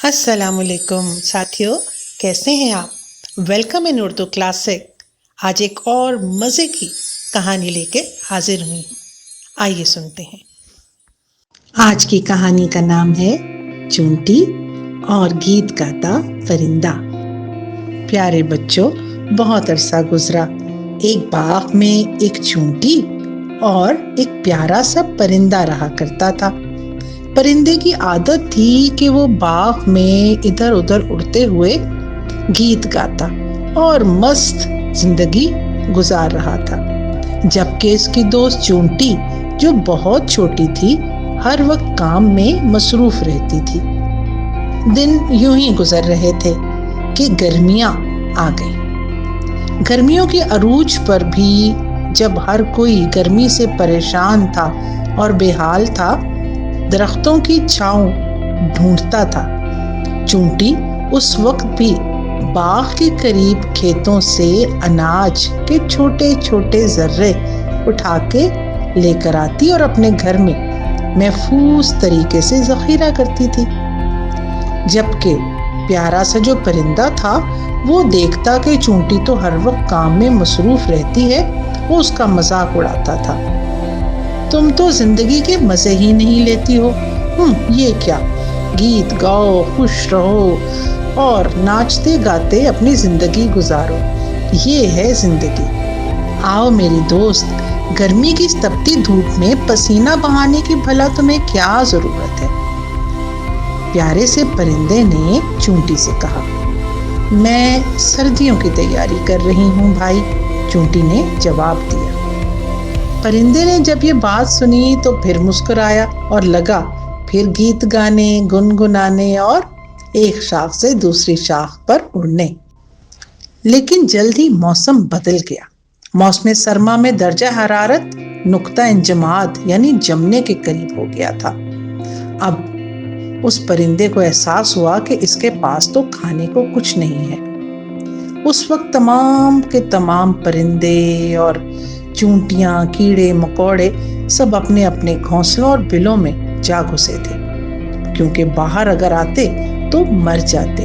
अस्सलाम वालेकुम साथियों, कैसे हैं आप। Welcome in Urdu classic. आज एक और मज़े की कहानी लेके हाजिर हुई हूँ। आइए सुनते हैं। आज की कहानी का नाम है चूंटी और गीत गाता परिंदा। प्यारे बच्चों, बहुत अरसा गुजरा। एक बाग में एक चूंटी और एक प्यारा सा परिंदा रहा करता था। परिंदे की आदत थी कि वो बाग में इधर उधर उड़ते हुए गीत गाता और मस्त जिंदगी गुजार रहा था, जबकि इसकी दोस्त चूंटी, जो बहुत छोटी थी, हर वक्त काम में मसरूफ रहती थी। दिन यूं ही गुजर रहे थे कि गर्मियां आ गई। गर्मियों के अरूज पर भी जब हर कोई गर्मी से परेशान था और बेहाल था, दरख्तों की छांव ढूंढता था, चूंटी उस वक्त भी बाग के करीब खेतों से अनाज के छोटे छोटे जर्रे उठा के लेकर आती और अपने घर में महफूज तरीके से जखीरा करती थी। जबकि प्यारा सा जो परिंदा था, वो देखता कि चूंटी तो हर वक्त काम में मसरूफ रहती है, वो उसका मजाक उड़ाता था। तुम तो जिंदगी के मजे ही नहीं लेती हो। ये क्या, गीत गाओ, खुश रहो और नाचते गाते अपनी जिंदगी गुजारो, ये है जिंदगी। आओ मेरी दोस्त, गर्मी की तपती धूप में पसीना बहाने की भला तुम्हें क्या जरूरत है। प्यारे से परिंदे ने चूंटी से कहा। मैं सर्दियों की तैयारी कर रही हूँ भाई, चूंटी ने जवाब दिया। परिंदे ने जब ये बात सुनी तो फिर मुस्कुराया और लगा फिर गीत गाने, गुनगुनाने और एक शाख से दूसरी शाख पर उड़ने। लेकिन जल्द ही मौसम बदल गया। मौसम सरमा में दर्जा हरारत नुक्ता इंजमाद यानी जमने के करीब हो गया था। अब उस परिंदे को एहसास हुआ कि इसके पास तो खाने को कुछ नहीं है। उस वक्त तमाम के तमाम परिंदे और चूंटियां, कीड़े मकोड़े सब अपने अपने घोंसलों और बिलों में जा घुसे थे, क्योंकि बाहर अगर आते तो मर जाते।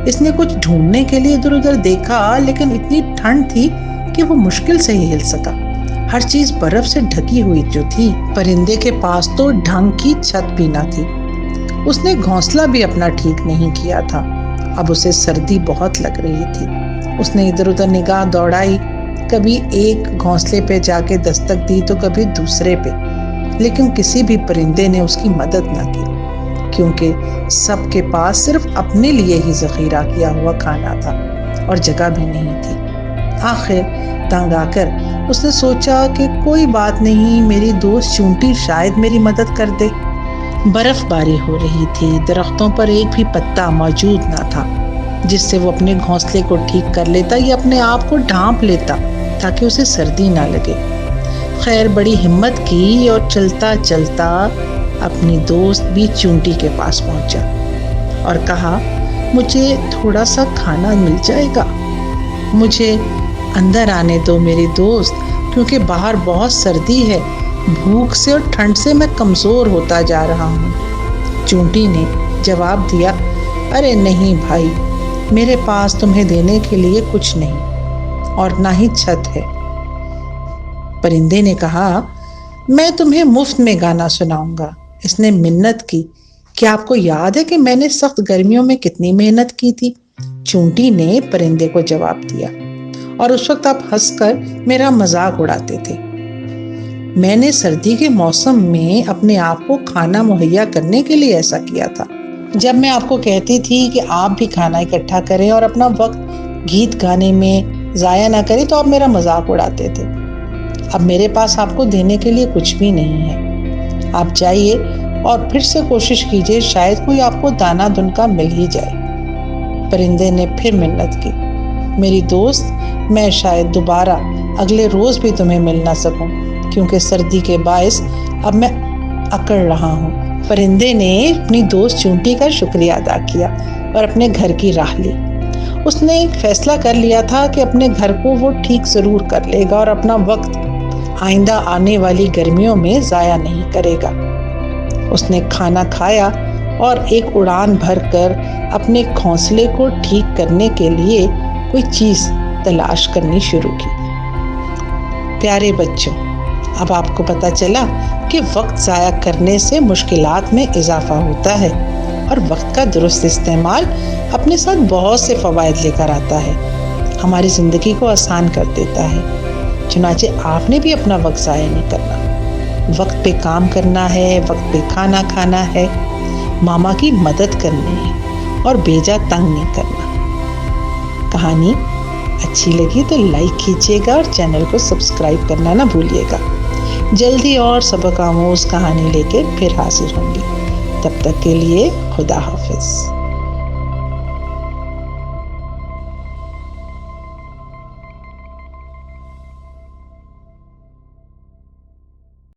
इसने कुछ ढूंढने के लिए इधर उधर देखा, लेकिन इतनी ठंड थी कि वो मुश्किल से ही हिल सका। हर चीज बर्फ से ढकी हुई जो थी। परिंदे के पास तो ढंग की छत भी ना थी। उसने घोंसला भी अपना ठीक नहीं किया था। अब उसे सर्दी बहुत लग रही थी। उसने इधर उधर निगाह दौड़ाई, कभी एक घोंसले पे जाके दस्तक दी तो कभी दूसरे पे, लेकिन किसी भी परिंदे ने उसकी मदद ना की, क्योंकि सबके पास सिर्फ अपने लिए ही जखीरा किया हुआ खाना था और जगह भी नहीं थी। आखिर तंग आकर उसने सोचा कि कोई बात नहीं, मेरी दोस्त चूंटी शायद मेरी मदद कर दे। बर्फबारी हो रही थी, दरख्तों पर एक भी पत्ता मौजूद ना था जिससे वो अपने घोंसले को ठीक कर लेता या अपने आप को ढांप लेता ताकि उसे सर्दी ना लगे। खैर, बड़ी हिम्मत की और चलता चलता अपनी दोस्त भी चूंटी के पास पहुंचा और कहा, मुझे थोड़ा सा खाना मिल जाएगा। मुझे अंदर आने दो मेरी दोस्त, क्योंकि बाहर बहुत सर्दी है। भूख से और ठंड से मैं कमजोर होता जा रहा हूँ। चूंटी ने जवाब दिया, अरे नहीं भाई, मेरे पास तुम्हें देने के लिए कुछ नहीं और ना ही छत है। परिंदे ने कहा, मैं तुम्हें मुफ्त में गाना सुनाऊंगा। इसने मिन्नत की। क्या आपको याद है कि मैंने सख्त गर्मियों में कितनी मेहनत की थी? चूंटी ने परिंदे को जवाब दिया, और उस वक्त आप हंसकर मेरा मजाक उड़ाते थे। मैंने सर्दी के मौसम में अपने आप को खाना मुहैया करने के लिए ऐसा किया था। जब मैं आपको कहती थी कि आप भी खाना इकट्ठा करें और अपना वक्त गीत गाने में जाया ना करें, तो आप मेरा मजाक उड़ाते थे। अब मेरे पास आपको देने के लिए कुछ भी नहीं है। आप जाइए और फिर से कोशिश कीजिए, शायद कोई आपको दाना दुनका मिल ही जाए। परिंदे ने फिर मिन्नत की, मेरी दोस्त, मैं शायद दोबारा अगले रोज भी तुम्हें मिल ना सकूं, क्योंकि सर्दी के बायस अब मैं अकड़ रहा हूँ। परिंदे ने अपनी दोस्त चूंटी का शुक्रिया अदा किया और अपने घर की राह ली। उसने एक फैसला कर लिया था कि अपने घर को वो ठीक जरूर कर लेगा और अपना वक्त आइंदा आने वाली गर्मियों में जाया नहीं करेगा। उसने खाना खाया اور ایک اڑان بھر کر اپنے گھونسلے کو ٹھیک کرنے کے لیے کوئی چیز تلاش کرنی شروع کی۔ پیارے بچوں، اب آپ کو پتہ چلا کہ وقت ضائع کرنے سے مشکلات میں اضافہ ہوتا ہے اور وقت کا درست استعمال اپنے ساتھ بہت سے فوائد لے کر آتا ہے، ہماری زندگی کو آسان کر دیتا ہے۔ چنانچہ آپ نے بھی اپنا وقت ضائع نہیں کرنا، وقت پہ کام کرنا ہے، وقت پہ کھانا کھانا ہے، ماما کی مدد کرنی ہے اور بیجا تنگ نہیں کرنا۔ کہانی اچھی لگی تو لائک کیجیے گا اور چینل کو سبسکرائب کرنا نہ بھولیے گا۔ جلدی اور سبق آموز کہانی لے کے پھر حاضر ہوں گی، تب تک کے لیے خدا حافظ۔